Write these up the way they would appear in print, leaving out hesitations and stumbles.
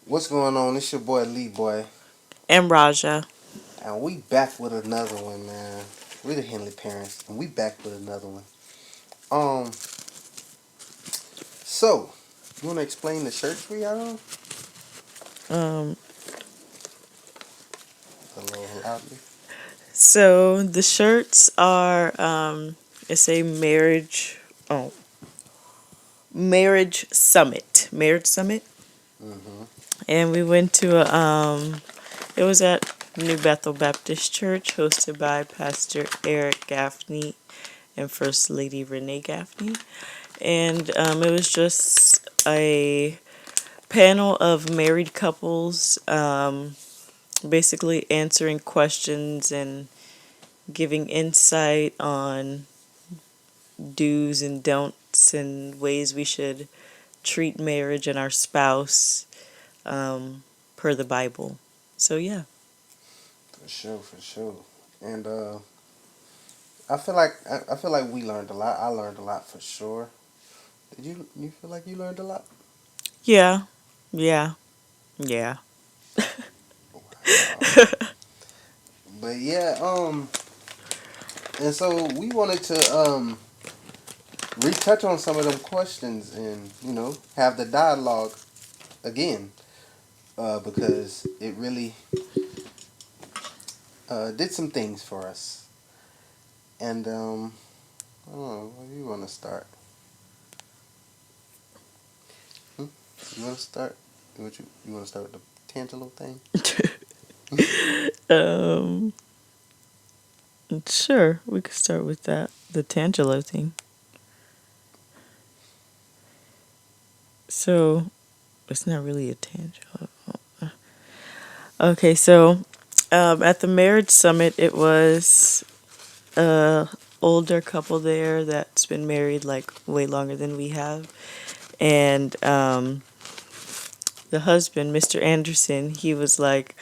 What's going on? It's your boy Lee Boy, And Raja. and we back with another one, man. We the Henley parents, and we back with another one. Um, so you wanna explain the shirts we got on Um, a little loudly? so the shirts are it's a marriage summit, Mm-hmm. and we went to it was at New Bethel Baptist Church, hosted by Pastor Eric Gaffney and First Lady Renee Gaffney, and it was just a panel of married couples, basically answering questions and giving insight on do's and don'ts and ways we should treat marriage and our spouse, per the Bible. So yeah. For sure, for sure. And I feel like we learned a lot. I learned a lot for sure. Did you feel like you learned a lot? Yeah. Yeah. Yeah. Wow. But yeah, and so we wanted to retouch on some of them questions and have the dialogue again, because it really did some things for us. And I don't know, where do you want to start? Hmm? You want to start? You want to start with the Tangelo thing? um sure, we could start with that. The Tangelo thing. So it's not really a Tangelo. Okay, so at the marriage summit it was a older couple there that's been married like way longer than we have, and the husband, Mr. Anderson, he was like,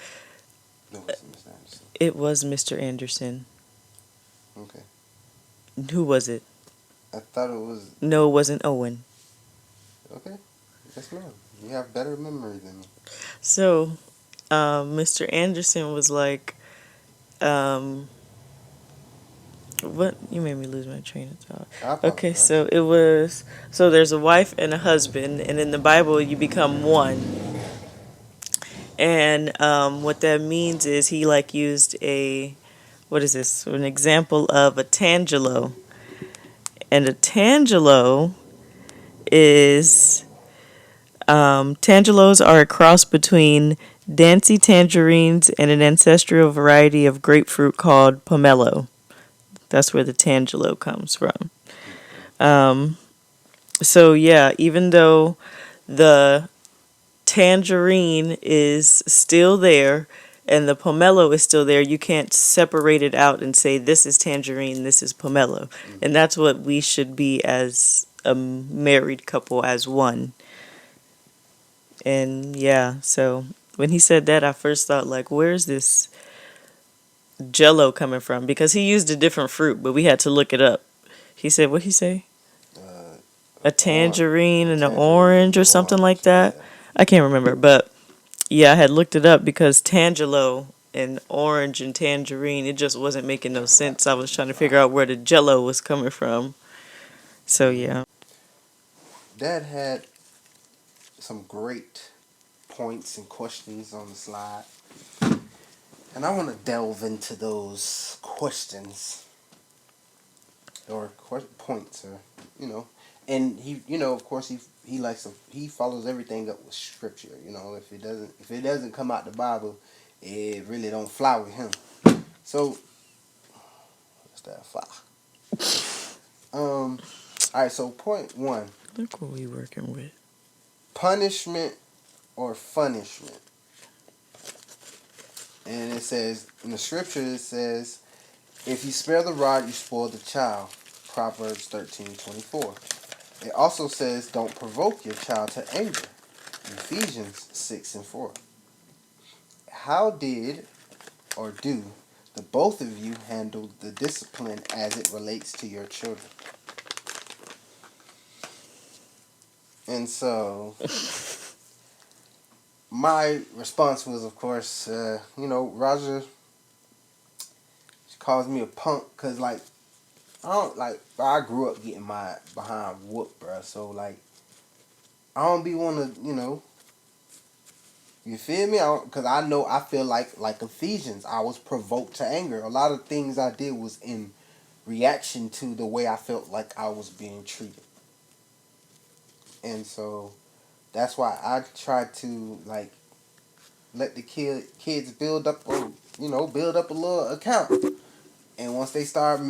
No, it's Miss Anderson. it was Mr. Anderson. Okay, Who was it? I thought it was No, it wasn't Owen. okay. Yes, ma'am. You have better memory than me. So Mr. Anderson was like, um, what? You made me lose my train of thought. I Okay, apologize. so it was, so there's a wife and a husband, and in the Bible you become one. And what that means is he like used a, what is this? An example of a tangelo. And a tangelo is, tangelos are a cross between Dancy tangerines and an ancestral variety of grapefruit called pomelo. That's where the tangelo comes from. Okay. Um, so yeah, even though the tangerine is still there and the pomelo is still there, you can't separate it out and say this is tangerine, this is pomelo. And Mm-hmm. that's what we should be as a married couple, as one. And yeah, so when he said that, I first thought like, where's this jello coming from? Because he used a different fruit, but we had to look it up. He said, what'd he say? Uh, A tangerine a and an tangerine and orange an or something like orange. that. Yeah. I can't remember, but yeah, I had looked it up because tangelo and orange and tangerine, it just wasn't making no sense. I was trying to figure out where the jello was coming from. So Mm-hmm. yeah. Dad had some great points and questions on the slide, and I want to delve into those questions or points, or you know, and he, of course, he follows everything up with scripture. If it doesn't come out the Bible, it really don't fly with him. So what's that fly? All right. So point one: Look what we working with. punishment or punishment. And it says in the scripture, it says, "If you spare the rod, you spoil the child." Proverbs 13:24. It also says, "Don't provoke your child to anger." Ephesians 6:4. How did or do the both of you handle the discipline as it relates to your children? And so my response was, of course, Raja, she calls me a punk because, like, I don't, like, I grew up getting my behind whooped, bruh. So, like, I don't be want to, you feel me? Because I know, I feel like Ephesians, I was provoked to anger. A lot of things I did was in reaction to the way I felt like I was being treated. And so that's why I try to, like, let the kids build up, or build up a little account. And once they start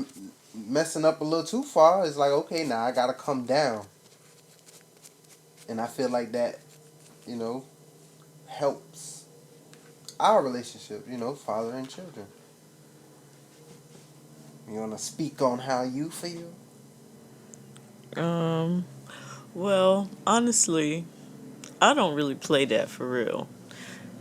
messing up a little too far, it's like, okay, now I gotta come down. And I feel like that, you know, helps our relationship, father and children. You wanna speak on how you feel? Um, well, honestly, I don't really play that for real.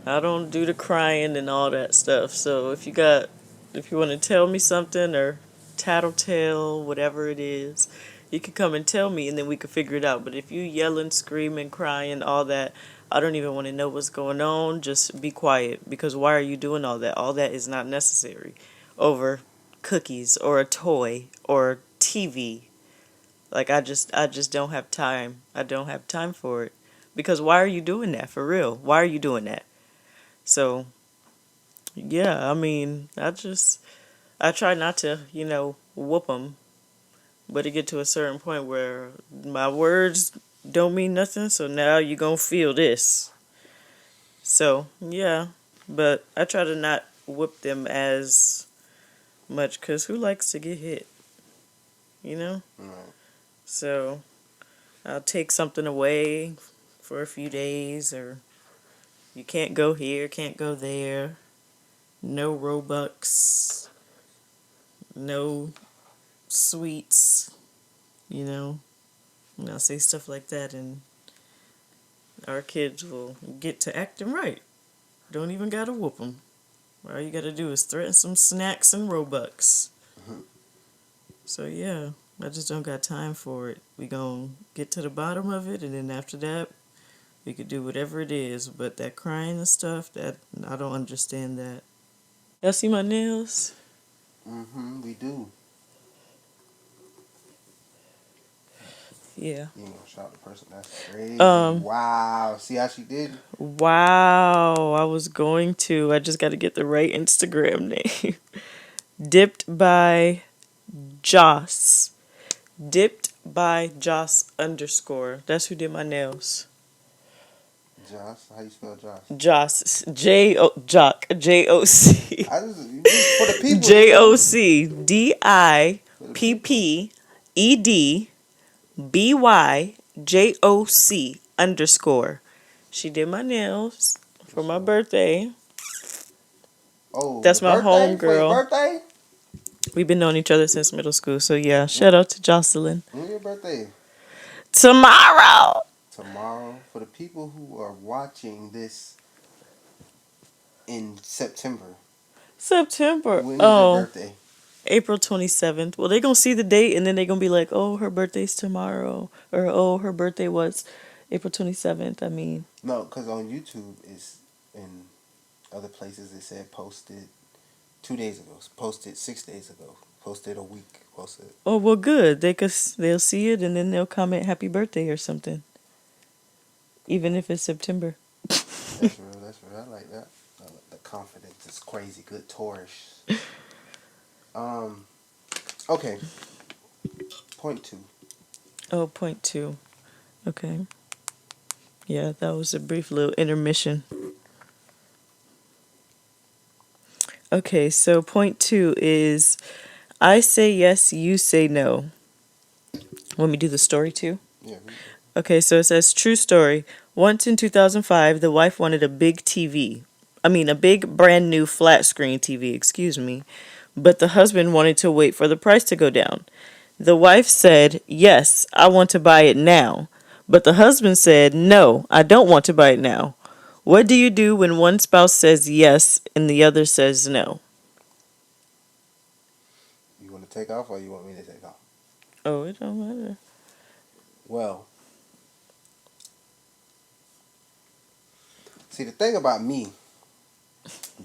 I don't do the crying and all that stuff. So if you want to tell me something or tattletale, whatever it is, you can come and tell me and then we can figure it out. But if you yelling, screaming, crying, all that, I don't even want to know what's going on. Just be quiet because why are you doing all that? All that is not necessary over cookies or a toy or TV. Like I just don't have time. I don't have time for it. Because why are you doing that for real? Why are you doing that? So, yeah, I mean, I try not to, whoop them, but it get to a certain point where my words don't mean nothing, so now you going to feel this. So, yeah, but I try to not whoop them as much cuz who likes to get hit, you know? Right. So, I'll take something away for a few days or you can't go here, can't go there. No Robux, no sweets, you know. And I'll say stuff like that, and our kids will get to acting right. Don't even gotta whoop them. All you gotta do is threaten some snacks and Robux. So yeah, I just don't got time for it. We gonna get to the bottom of it, and then after that, we could do whatever it is. But that crying and stuff, that I don't understand that. Y'all see my nails? We do. Yeah. You ain't gonna shout the person. That's crazy. Um. Wow. See how she did? Wow. I was going to. I just got to get the right Instagram name. Dipped by Joss. Dipped by Joss underscore. That's who did my nails. Josh. How you spell Josh? Joss. Jock. Joc. For the people. For the people. JOCDIPPEDBYJOC underscore. She did my nails For for my sure. birthday. Oh, your That's my birthday? home For your girl. birthday? We've been knowing each other since middle school. So yeah, When, shout out to Jocelyn. when your birthday? Tomorrow. Tomorrow. For the people who are watching this in September, September. when is your Oh, birthday? April 27th. Well, they're going to see the date and then they're going to be like, oh, her birthday's tomorrow. Or, oh, her birthday was April 27th. I mean, No, because on YouTube, it's in other places, it said posted 2 days ago, posted 6 days ago, posted a week, posted. oh, well, good. They'll see it and then they'll comment happy birthday or something. Even if it's September. That's real, that's real. I like that. I like the confidence is crazy, good Taurus. Um, okay, point two. Oh, point two. Okay. Yeah, that was a brief little intermission. Okay, so point two is I say yes, you say no. Want me to do the story too? Yeah, Okay, so it says true story. Once in 2005, the wife wanted a big TV. I mean, a big brand new flat screen TV, excuse me. But the husband wanted to wait for the price to go down. The wife said, yes, I want to buy it now. But the husband said, no, I don't want to buy it now. What do you do when one spouse says yes and the other says no? you want to take off or you want me to take off? Oh, it don't matter. Well, See, the thing about me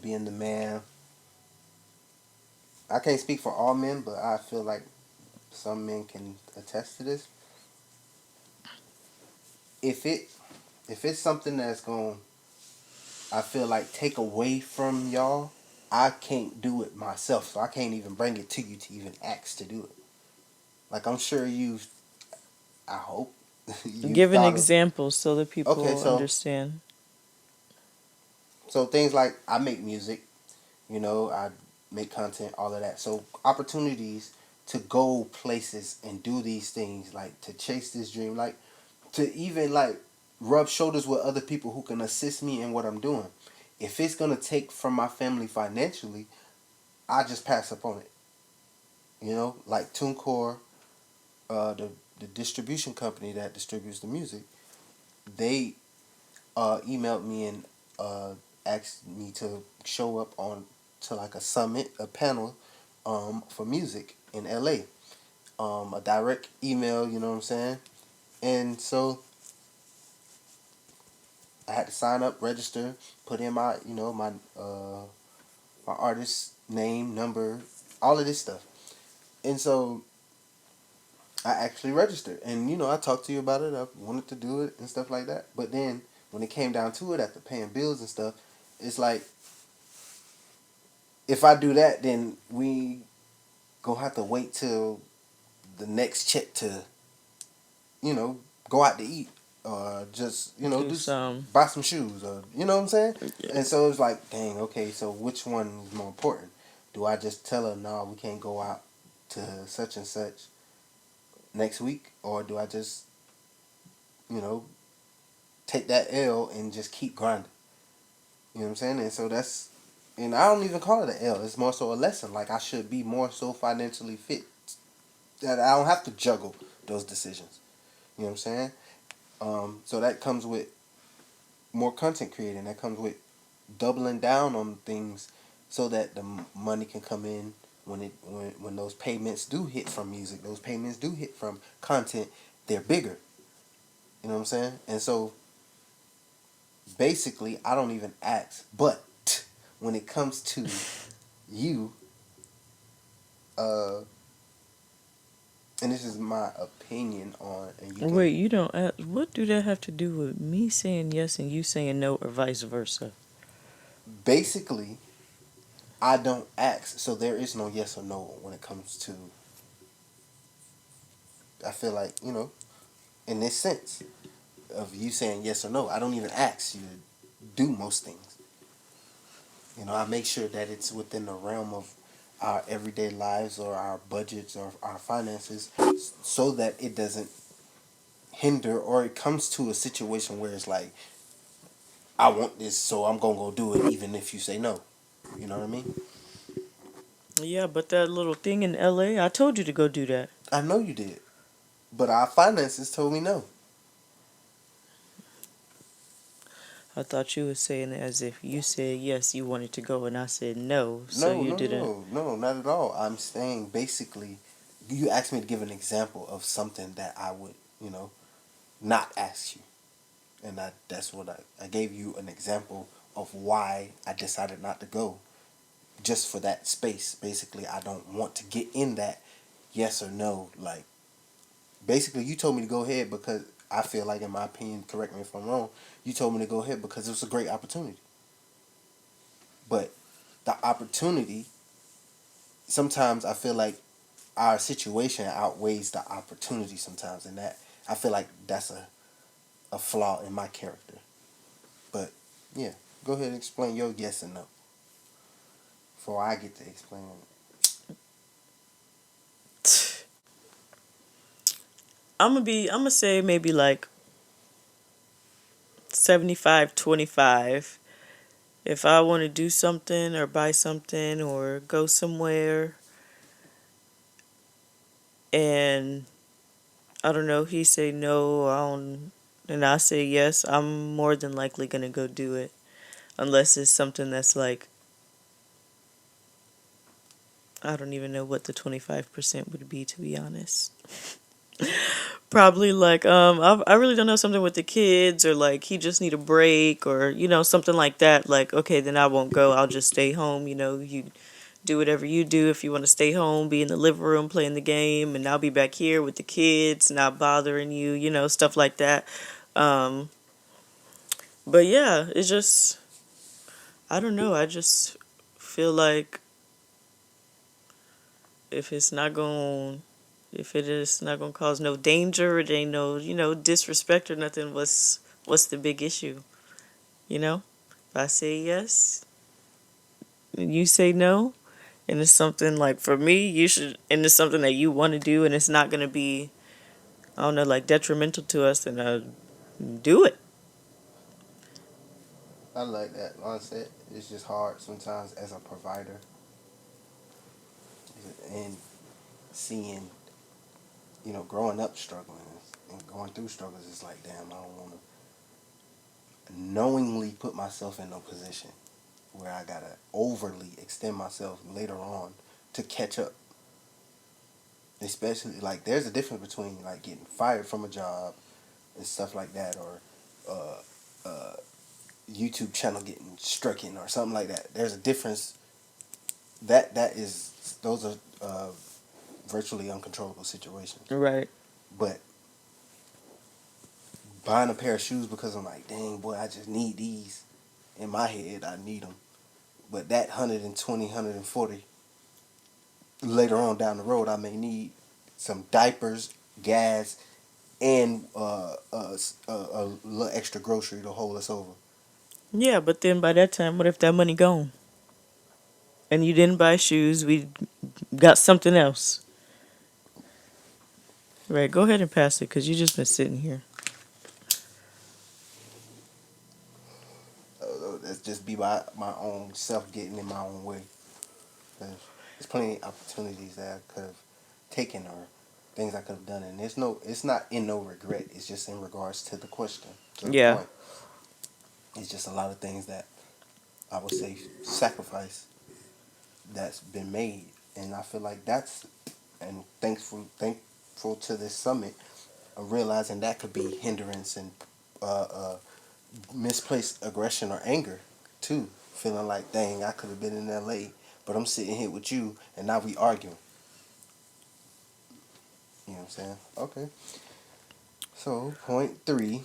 being the man, I can't speak for all men, but I feel like some men can attest to this. If it if it's something that's going, I feel like take away from y'all, I can't do it myself, so I can't even bring it to you to even ask to do it. Like I'm sure you've, I hope you've Give an thought of. example so that Okay, people so understand. things like I make music, I make content, all of that. So opportunities to go places and do these things, like to chase this dream, like to even like rub shoulders with other people who can assist me in what I'm doing. If it's gonna take from my family financially, I just pass up on it. Like TuneCore, the distribution company that distributes the music, they emailed me and asked me to show up on to like a summit, a panel, for music in LA. A direct email, you know what I'm saying? And so I had to sign up, register, put in my, my artist name, number, all of this stuff. And so I actually registered. And, I talked to you about it. I wanted to do it and stuff like that. But then when it came down to it, after paying bills and stuff, it's like, if I do that, then we gonna have to wait till the next check to, you know, go out to eat or just, Do some. buy some shoes or, you know what I'm saying? Yeah. And so it's like, dang, okay, so which one is more important? Do I just tell her, no, we can't go out to such and such next week? Or do I just, you know, take that L and just keep grinding? You know what I'm saying? And so and I don't even call it an L. It's more so a lesson. Like I should be more so financially fit that I don't have to juggle those decisions. You know what I'm saying? So that comes with more content creating. That comes with doubling down on things so that the money can come in when those payments do hit from music. Those payments do hit from content. They're bigger. You know what I'm saying? And so basically, I don't even ask. But when it comes to you, uh, and this is my opinion on, and you can Wait, you don't ask. What do that have to do with me saying yes and you saying no, or vice versa? basically, I don't ask, so there is no yes or no when it comes to. I feel like in this sense of you saying yes or no, I don't even ask you to do most things. I make sure that it's within the realm of our everyday lives or our budgets or our finances, so that it doesn't hinder or it comes to a situation where it's like, I want this, so I'm gonna go do it, even if you say no. You know what I mean? Yeah, but that little thing in LA, I told you to go do that. I know you did, but our finances told me no. I thought you were saying it as if you said yes, you wanted to go, and I said no, so No, you no, didn't. no, no, not at all. I'm saying basically, you asked me to give an example of something that I would, not ask you, and that's what I gave you an example of why I decided not to go, just for that space. Basically, I don't want to get in that yes or no. Like basically, you told me to go ahead because I feel like, in my opinion, correct me if I'm wrong. You told me to go ahead because it was a great opportunity, but the opportunity, sometimes I feel like our situation outweighs the opportunity sometimes, and that I feel like that's a flaw in my character. But yeah, go ahead and explain your yes and no before I get to explain it. I'm gonna say maybe like 75-25. If I want to do something or buy something or go somewhere and I don't know, he say no, and I say yes, I'm more than likely gonna go do it. Unless it's something that's like, I don't even know what the 25% would be, to be honest. Probably like I really don't know, something with the kids, or like he just need a break, or something like that. Like, okay, then I won't go. I'll just stay home. You do whatever you do. If you want to stay home, be in the living room playing the game, and I'll be back here with the kids, not bothering you. Stuff like that. Um, but yeah, it's just, I don't know. I just feel like if it's not going, if it is not going to cause no danger, it ain't no disrespect or nothing. What's the big issue? If I say yes and you say no, and it's something like, for me, you should, and it's something that you want to do, and it's not going to be, I don't know, like detrimental to us, then do it. I like that. Like I said, it's just hard sometimes as a provider and seeing, growing up struggling and going through struggles. It's like, damn, I don't want to knowingly put myself in a position where I gotta overly extend myself later on to catch up. Especially, like, there's a difference between like getting fired from a job and stuff like that, or YouTube channel getting stricken or something like that. There's a difference. That is, those are virtually uncontrollable situations. Right. But buying a pair of shoes because I'm like, dang boy, I just need these. In my head, I need them. But that 120, 140, later on down the road, I may need some diapers, gas, and a little extra grocery to hold us over. Yeah, but then by that time, what if that money gone? And you didn't buy shoes, we got something else. Right, go ahead and pass it, because you just been sitting here. That's just be my own self getting in my own way. There's plenty of opportunities that I could have taken, or things I could have done, and it's not in no regret. It's just in regards to the question, to the Yeah. point. It's just a lot of things that I would say sacrifice that's been made, and I feel like that's, and thankful to this summit of realizing that could be hindrance and uh, uh, misplaced aggression or anger too. Feeling like, dang, I could have been in L.A., but I'm sitting here with you, and now we arguing. You know what I'm saying? Okay. So point three,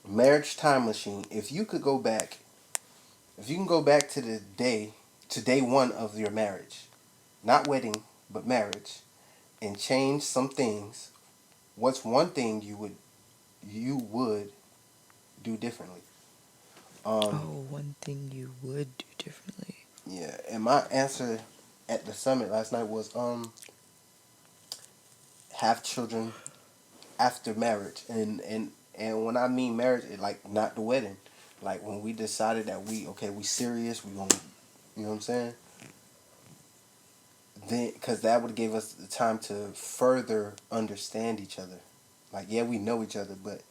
marriage time machine. If you can go back to day one of your marriage, not wedding, but marriage, and change some things, what's one thing you would do differently? Oh, one thing you would do differently. Yeah, and my answer at the summit last night was have children after marriage, and when I mean marriage, it, like, not the wedding, like when we decided that we serious, we gonna, you know what I'm saying? Then, because that would give us the time to further understand each other. Like, yeah, we know each other, but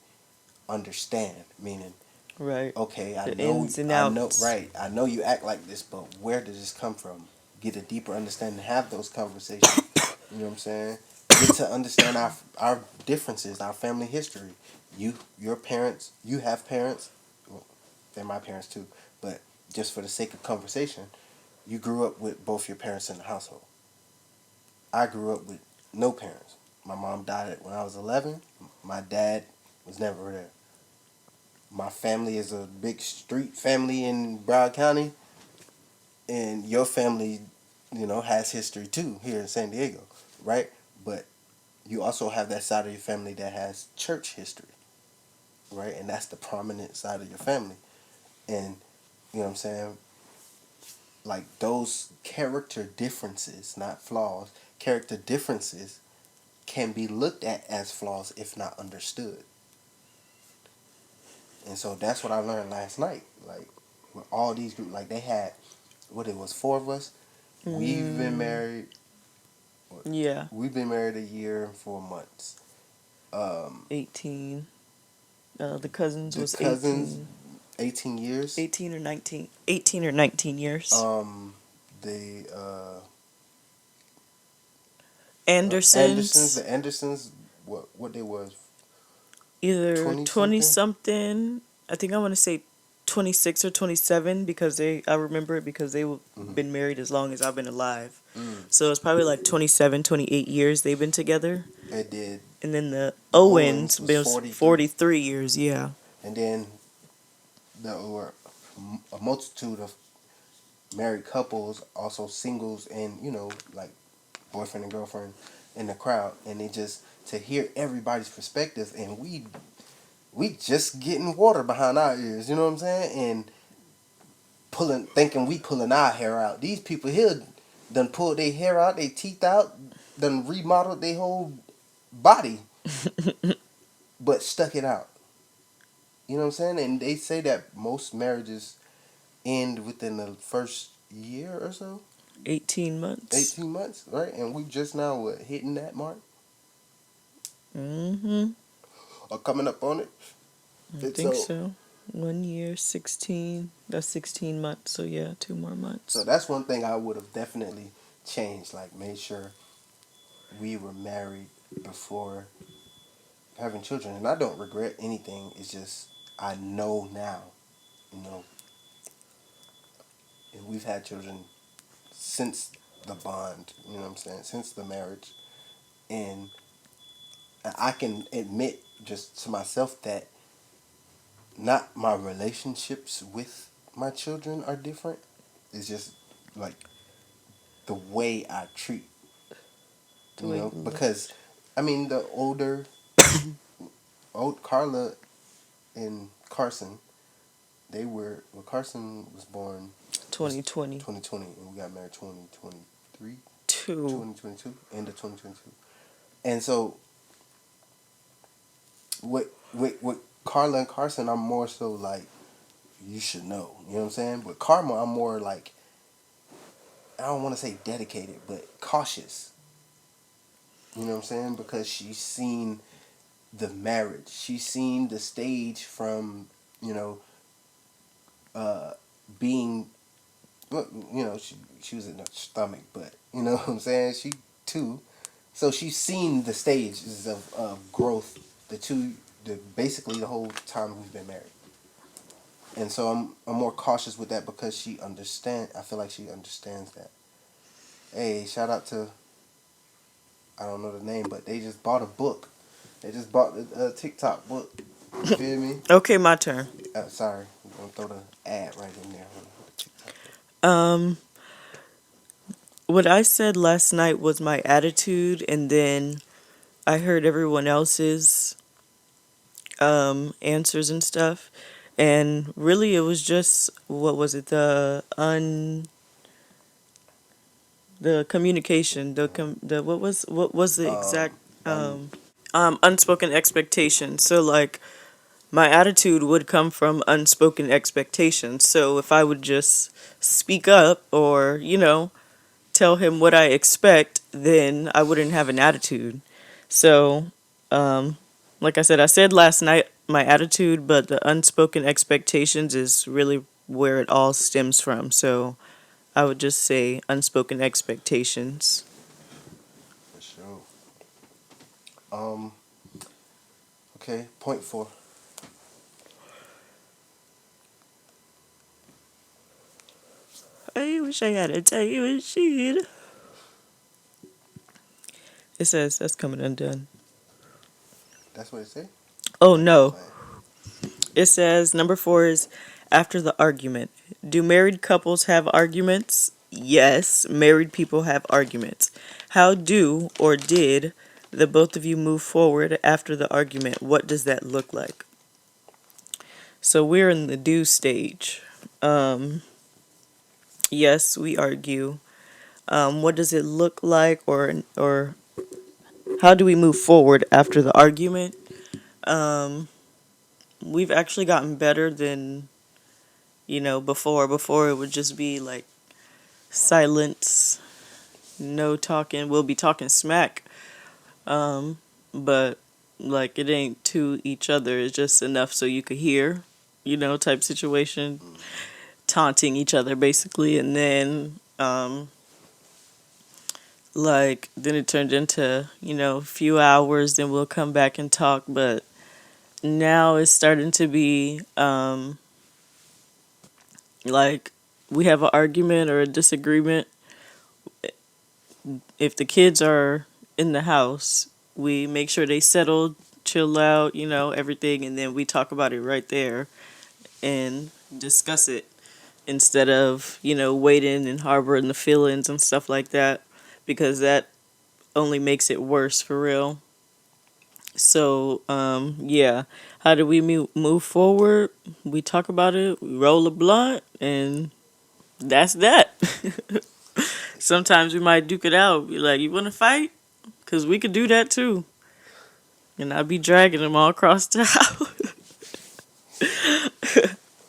understand, meaning, Right. okay, The ins and outs. right, I know you act like this, but where does this come from? Get a deeper understanding, have those conversations. You know what I'm saying? Get to understand our differences, our family history. Your parents, you have parents. Well, they're my parents too, but just for the sake of conversation, you grew up with both your parents in the household. I grew up with no parents. My mom died when I was 11. My dad was never there. My family is a big street family in Broward County, and your family, has history too here in San Diego, right? But you also have that side of your family that has church history, right? And that's the prominent side of your family. And, you know what I'm saying? Like, those character differences, not flaws, character differences can be looked at as flaws if not understood. And so that's what I learned last night. Like, with all these groups, like, they had, what it was, four of us. We've been Mm, married. yeah. We've been married a year and 4 months. 18. The cousins The was cousins, 18. 18 years. 18 or 19. 18 or 19 years. Um, the Andersons. The Andersons, what they was Either 20 20 something. something, I think I want to say 26 or 27 because I remember it because they've Hmm. been married as long as I've been alive. Mm. So it's probably like 27, 28 years they've been together. It did. And then the The Owens Owens was been 43, 43 years, yeah. and then there were a multitude of married couples, also singles, and like boyfriend and girlfriend in the crowd, and they just to hear everybody's perspective, and we just getting water behind our ears, you know what I'm saying, and thinking we pulling our hair out. These people here done pulled their hair out, their teeth out, done remodeled their whole body, but stuck it out. You know what I'm saying? And they say that most marriages end within the first year or so, 18 months. 18 months, right? And we just now hitting that mark Mm-hmm. or coming up on it. I It's think so so. 1 year, 16. That's 16 months. So yeah, 2 more so months. that's one thing I would have definitely changed. Like made sure we were married before having children, and I don't regret anything. It's just I know now, you know, and we've had children since the bond. You know what I'm saying? Since the marriage, and I can admit just to myself that not my relationships with my children are different. It's just like the way I treat, The way you look. because I mean the old Carla and Carson, they were well, Carson was born was 2020. 2020 and we got married 2023, 2. 2022, end of 2022. And so with Carla and Carson, I'm more so like you should know, you know what I'm saying? But Karma, I'm more like I don't want to say dedicated, but cautious. You know what I'm saying? Because she's seen the marriage, she's seen the stage from you know uh, being well, she was in the stomach, but you know what I'm saying? She too. So she's seen the stages of growth, basically the whole time we've been married. And so I'm more cautious with that because I feel like she understands that. Hey, shout out to I don't know the name, but they just bought a book. They just bought a TikTok book. You feel me? Okay, my turn. Sorry, I'm gonna throw the ad right in there. Um, what I said last night was my attitude, and then I heard everyone else's answers and stuff. And really, it was just what was it? The communication. The what was the exact Un, unspoken expectation. So like my attitude would come from unspoken expectations. So if I would just speak up or tell him what I expect, then I wouldn't have an attitude. So, like I said last night my attitude, but the unspoken expectations is really where it all stems from. So, I would just say unspoken expectations. for sure. Um. Okay. Point four. I wish I had a time machine. It says that's coming undone. That's what it say. Oh I'm just no. playing. It says number 4 is after the argument. Do married couples have arguments? Yes, married people have arguments. How do or did the both of you move forward after the argument? What does that look like? So we're in the do stage. Um, yes, we argue. What does it look like, or how do we move forward after the argument? Um, we've actually gotten better than before. Before it would just be like silence, no talking. We'll be talking smack, but like it ain't to each other. It's just enough so you could hear, type situation, taunting each other basically, and then Like, then it turned into, a few hours, then we'll come back and talk. But now it's starting to be like we have an argument or a disagreement. If the kids are in the house, we make sure they settle, chill out, everything, and then we talk about it right there and discuss it instead of, waiting and harboring the feelings and stuff like that, because that only makes it worse for real. So, yeah, how do we move forward? We talk about it, we roll a blunt, and that's that. Sometimes we might duke it out. Be like, you want to fight? Because we could do that too. And I'd be dragging them all across the house.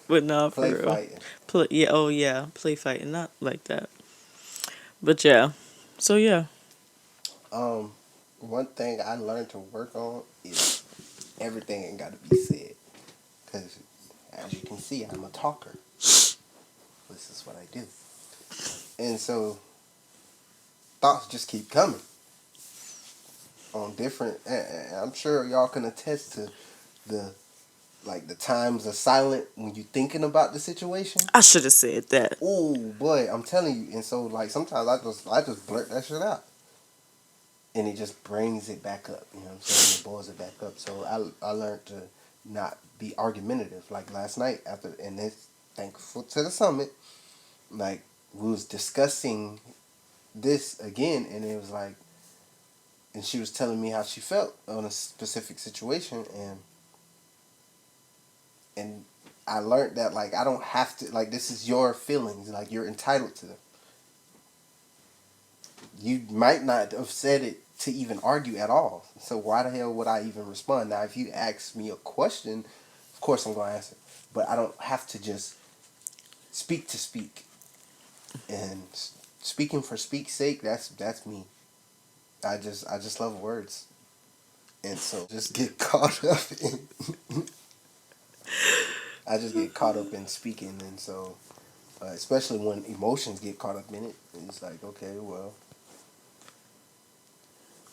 But no, Play for real. fighting. Yeah, oh yeah, play fighting, not like that. But yeah, so yeah. Um, One thing I learned to work on is everything ain't got to be said. Because as you can see, I'm a talker. This is what I do. And so thoughts just keep coming on different. And I'm sure y'all can attest to the the times of silent when you thinking about the situation. I should have said that. Oh boy, I'm telling you. And so sometimes I just blurt that shit out, and it just brings it back up. You know what I'm saying? It boils it back up. So I learned to not be argumentative. Like last night after, and it's thankful to the summit. Like we was discussing this again, and it was like, and she was telling me how she felt on a specific situation, and I learned that I don't have to, this is your feelings, you're entitled to them. You might not have said it to even argue at all. So why the hell would I even respond? Now if you ask me a question, of course I'm gonna answer. But I don't have to just speak to speak. And speaking for speak's sake, that's me. I just love words. And so just get caught up in I just get caught up in speaking, and so especially when emotions get caught up in it, it's like, okay, well,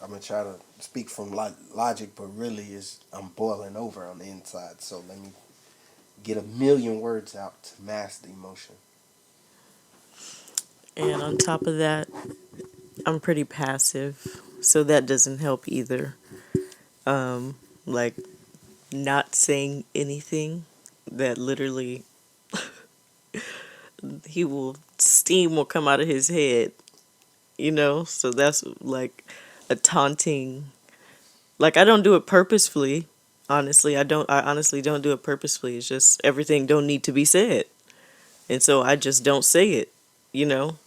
I'm gonna try to speak from logic, but really is I'm boiling over on the inside. So let me get a million words out to mask the emotion. And on top of that, I'm pretty passive, so that doesn't help either. Like not saying anything, that literally steam will come out of his head, So that's like a taunting. Like I don't do it purposefully. Honestly, I honestly don't do it purposefully. It's just everything don't need to be said. And so I just don't say it, you know?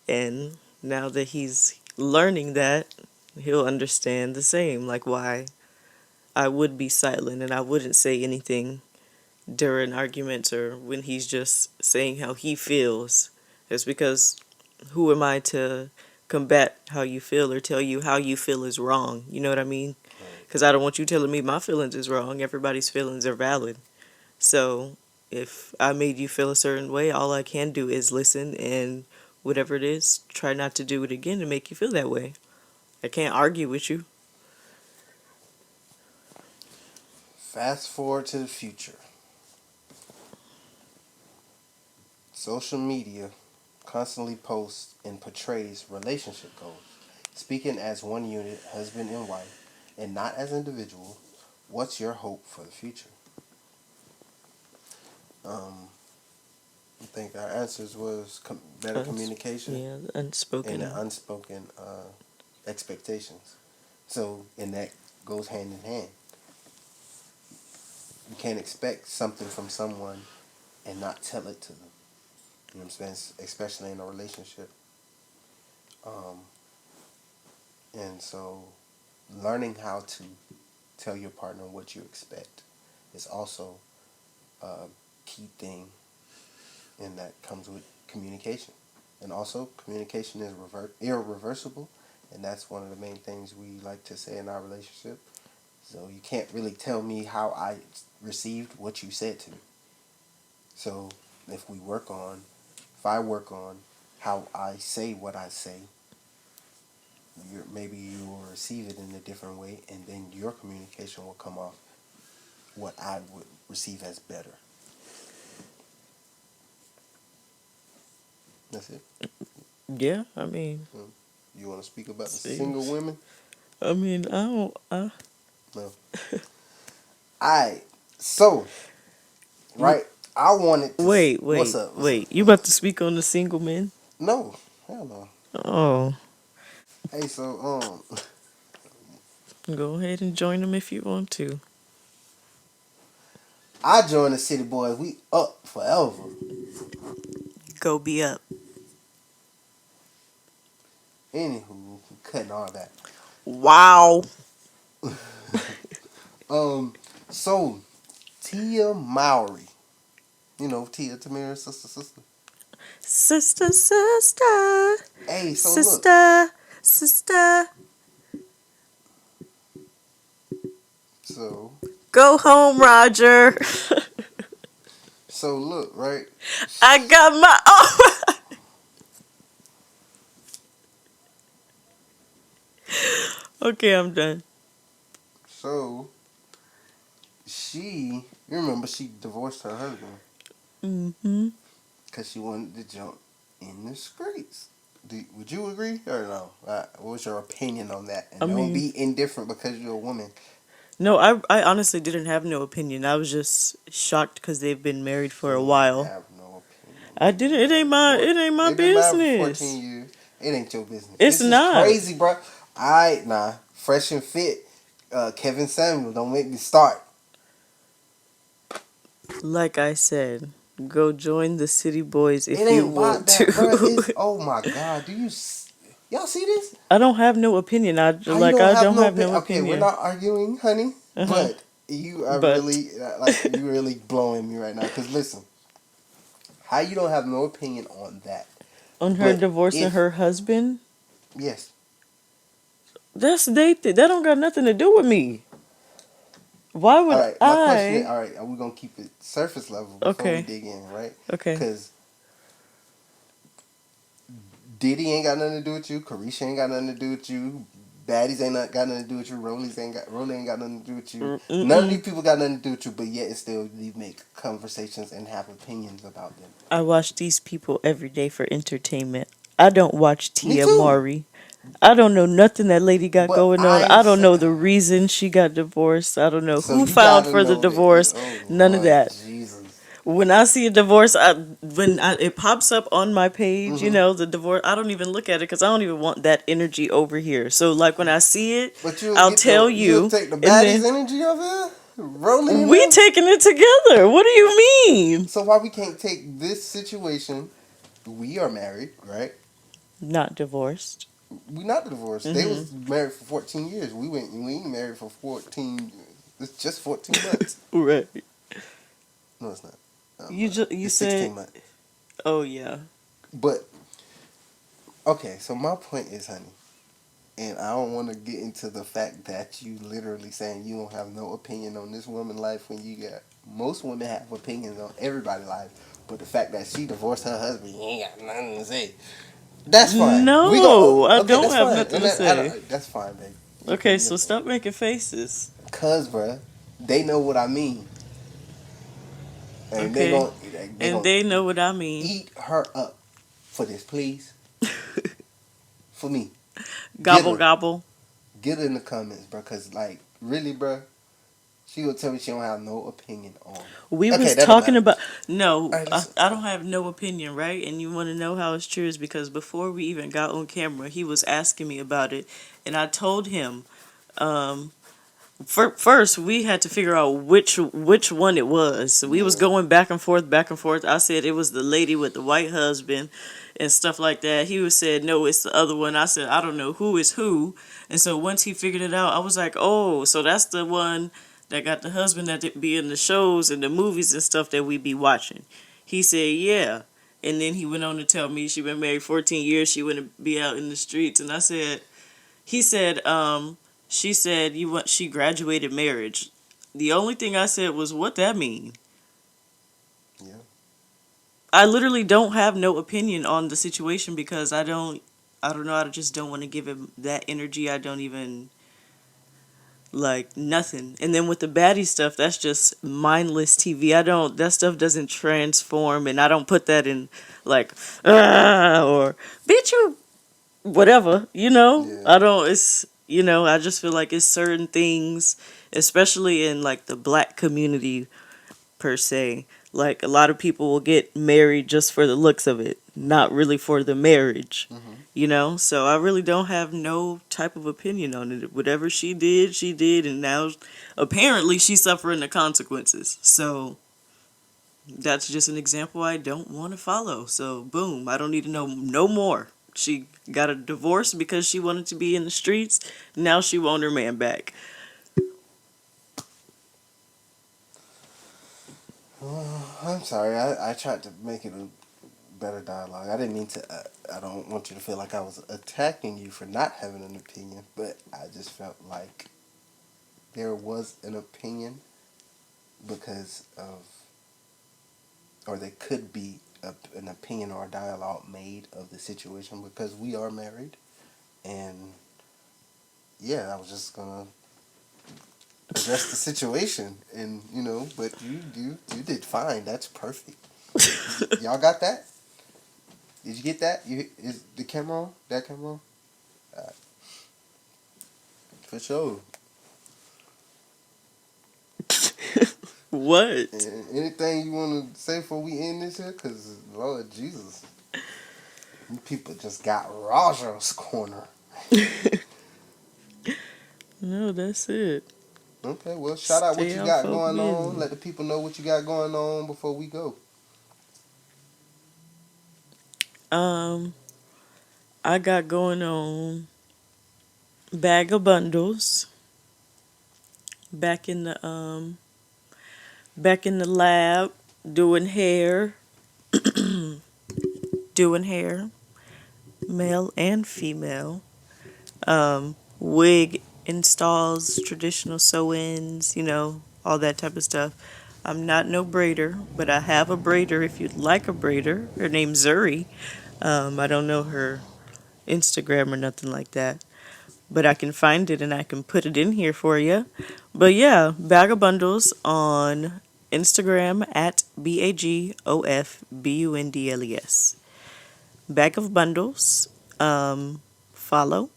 And now that he's learning that, he'll understand the same, like why I would be silent and I wouldn't say anything during arguments or when he's just saying how he feels. It's because who am I to combat how you feel or tell you how you feel is wrong? You know what I mean? Right. Because I don't want you telling me my feelings is wrong. Everybody's feelings are valid. So if I made you feel a certain way, all I can do is listen and whatever it is, try not to do it again to make you feel that way. I can't argue with you. Fast forward to the future. Social media constantly posts and portrays relationship goals. Speaking as one unit, husband and wife, and not as individual, what's your hope for the future? Um, I think our answers was better communication Yeah, and the unspoken. unspoken expectations. So, and that goes hand in hand. You can't expect something from someone and not tell it to them. You know what I'm saying? Especially in a relationship. Um, and so, learning how to tell your partner what you expect is also a key thing, and that comes with communication. And also, communication is irreversible, and that's one of the main things we like to say in our relationship. So you can't really tell me how I received what you said to me. So if I work on how I say what I say, maybe you will receive it in a different way, and then your communication will come off what I would receive as better. That's it. Yeah, I mean, You want to speak about the single seems. women? I mean, I don't. No. Alright. So, You right, I wanted to. wait, What's wait, up? What's up? wait. You What's up? about to speak on the single men? No. Hell no. Oh, Hey, so, go ahead and join them if you want to. I joined the City Boys. We up forever. Go be up. Anywho, cutting all that. Wow. So Tia Mowry, you know Tia Tamira's sister. Sister, sister, Hey, so look, sister, sister. so Go home, Roger. so look, right? I got my own. Okay, I'm done. So you remember she divorced her husband Mm-hmm. because she wanted to jump in the streets. Would you agree or no? What's your opinion on that? I And don't mean, be indifferent because you're a woman. no, I honestly didn't have no opinion. I was just shocked because they've been married for You a ain't while. have no opinion. I didn't. It ain't my They've been married for business. 14 years. It ain't your business. It's This is not. crazy, bro. Nah. Fresh and fit. Kevin Samuel, don't make me start. Like I said, go join the City Boys It if you ain't about want that, bro. It's to. oh my god. Y'all see this? I don't have no opinion. How you don't I have don't no have no Okay, we're opinion. not arguing, honey. Uh huh. But you are But really you really blowing me right now. Cause listen, how you don't have no opinion on that? on her But divorcing if her husband, yes, that don't got nothing to do with me. Why all would right. My question is, I? all right, are we gonna keep it surface level before we Okay. dig in, right? Okay. Because Diddy ain't got nothing to do with you. Carisha ain't got nothing to do with you. Baddies ain't got nothing to do with you. Rolly ain't got nothing to do with you. None of Mm-mm. these people got nothing to do with you. But yet, and still, you make conversations and have opinions about them. I watch these people every day for entertainment. I don't watch Me Tia too. Mari. I don't know nothing that lady got But going on. I don't know the reason she got divorced. I don't know so who you filed gotta for the know that. divorce. Oh None of Lord that. Jesus. When I see a divorce, it pops up on my page, Hmm. the divorce. I don't even look at it because I don't even want that energy over here. So, like, when I see it, But I'll tell you'll you, take the and baddies then energy of it. Rolly and we them. taking it together. What do you mean? So why we can't take this situation? We are married, right? Not divorced. We not divorced. They Hmm. was married for 14 years. We ain't married for 14. It's just 14 months. Right. No, it's not. You It's said, 16 months. oh yeah. But okay, so my point is, honey, and I don't want to get into the fact that you literally saying you don't have no opinion on this woman's life when you got most women have opinions on everybody's life. But the fact that she divorced her husband, you ain't got nothing to say. That's fine. We go No, I okay. don't That's have fine, nothing and to say. that's fine, babe. Okay, so stop making faces. Cause, bruh, they know what I mean, and Okay. they And gonna they know what I mean. eat her up for this, please, for me. Get Gobble her, gobble. get her in the comments, bruh. Cause like, really, bruh, she will tell me she don't have no opinion on. We Okay, was that don't talking matter. about no, All right, listen. I don't have no opinion, right? And you want to know how it's true is because before we even got on camera, he was asking me about it, and I told him um, first we had to figure out which one it was. So we was Yeah. going back and forth, back and forth. I said it was the lady with the white husband and stuff like that. He was said no, it's the other one. I said I don't know who is who. And so once he figured it out, I was like, oh, so that's the one that got the husband that be in the shows and the movies and stuff that we be watching. He said yeah. And then he went on to tell me she been married 14 years. She wouldn't be out in the streets. And I said, he said, she said she graduated marriage. The only thing I said was, what that mean? Yeah. I literally don't have no opinion on the situation because I I don't know. I just don't want to give him that energy. I don't even like nothing. And then with the baddie stuff, that's just mindless TV. I don't. That stuff doesn't transform, and I don't put that in like or bitch you whatever. Yeah. I don't. It's I just feel like it's certain things, especially in like the black community per se. Like a lot of people will get married just for the looks of it, not really for the marriage. Mm-hmm. So I really don't have no type of opinion on it. Whatever she did, and now apparently she's suffering the consequences. So that's just an example I don't want to follow. So boom, I don't need to know no more. She got a divorce because she wanted to be in the streets. Now she want her man back. I'm sorry. I tried to make it a better dialogue. I didn't mean to. I don't want you to feel like I was attacking you for not having an opinion, but I just felt like there was an opinion because of, or there could be an opinion or a dialogue made of the situation because we are married, and yeah, I was just gonna address the situation, and but you did fine. That's perfect. Y'all got that? Did you get that? Is the camera on? That camera on? Alright. For sure. What? Anything you want to say before we end this here? Because, Lord Jesus, you people just got Raja's corner. No, that's it. Okay, well, shout out what Stay you out got folk going on. business. Let the people know what you got going on before we go. Um, I got going on bag of bundles. Back in the lab doing hair, doing hair, male and female. Wig installs, traditional sew-ins, all that type of stuff. I'm not no braider, but I have a braider if you'd like a braider. Her name's Zuri. I don't know her Instagram or nothing like that, but I can find it and I can put it in here for you. But yeah, Bag of Bundles on Instagram at BAGOFBUNDLES. Bag of Bundles. Follow.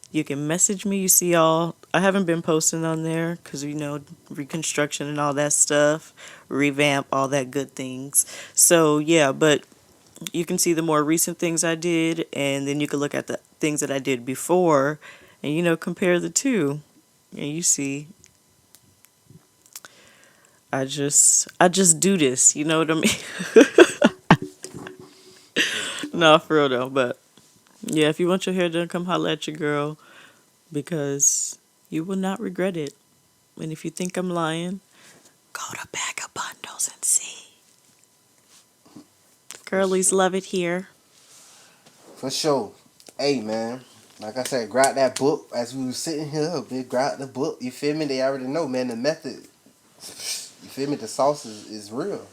You can message me. You see all. I haven't been posting on there because reconstruction and all that stuff, revamp, all that good things. So yeah, but you can see the more recent things I did, and then you can look at the things that I did before, and compare the two, and you see I just do this. You know what I mean? No, for real though. But yeah, if you want your hair done, come holler at your girl because you will not regret it. And if you think I'm lying, go to Bag of Bundles and see. Girlies love it here. For sure. Hey, man. Like I said, grab that book as we were sitting here. Big grab the book. You feel me? They already know, man. The method. You feel me? The sauce is real.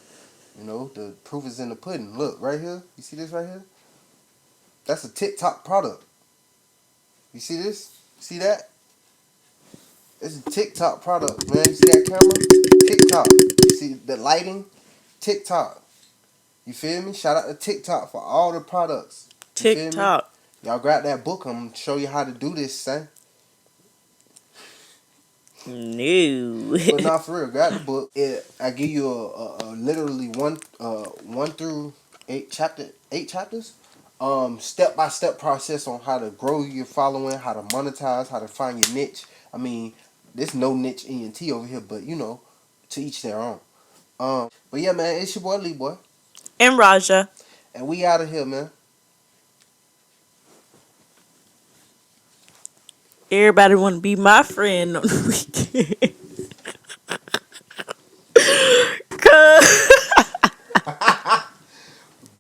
The proof is in the pudding. Look, right here. You see this right here? That's a TikTok product. You see this? See that? It's a TikTok product, man. You see that camera? TikTok. You see the lighting? TikTok. You feel me? Shout out to TikTok for all the products. You feel me? TikTok. Y'all grab that book. I'm gonna show you how to do this, son. No. But not for real. Grab the book. I give you a literally one through eight chapters. Step by step process on how to grow your following, how to monetize, how to find your niche. I mean, there's no niche ENT over here, but to each their own. But yeah, man, it's your boy Lee Boy, And Raja. and we out of here, man. Everybody want to be my friend on the weekend. 'Cause